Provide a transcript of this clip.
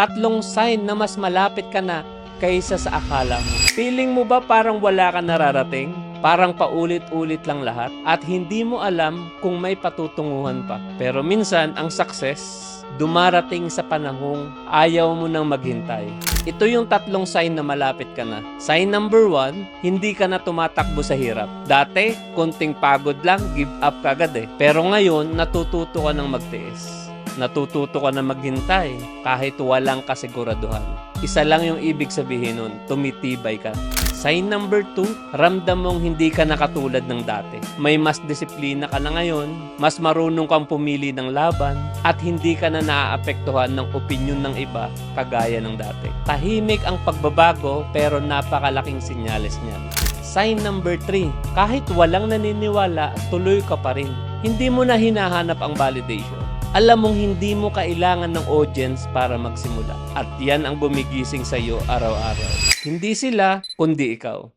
Tatlong sign na mas malapit ka na kaysa sa akala mo. Feeling mo ba parang wala ka nararating? Parang paulit-ulit lang lahat at hindi mo alam kung may patutunguhan pa. Pero minsan, ang success dumarating sa panahong ayaw mo nang maghintay. Ito yung tatlong sign na malapit ka na. Sign number 1, hindi ka na tumatakbo sa hirap. Dati, konting pagod lang, give up ka agad eh. Pero ngayon, natututo ka ng magtiis. Natututo ka na maghintay kahit walang kasiguraduhan. Isa lang yung ibig sabihin nun, tumitibay ka. Sign number 2, ramdam mong hindi ka na katulad ng dati. May mas disiplina ka na ngayon, mas marunong kang pumili ng laban, at hindi ka na naaapektuhan ng opinyon ng iba kagaya ng dati. Tahimik ang pagbabago pero napakalaking senyales niyan. Sign number 3, kahit walang naniniwala, tuloy ka pa rin. Hindi mo na hinahanap ang validation. Alam mong hindi mo kailangan ng audience para magsimula. At yan ang gumigising sa iyo araw-araw. Hindi sila, kundi ikaw.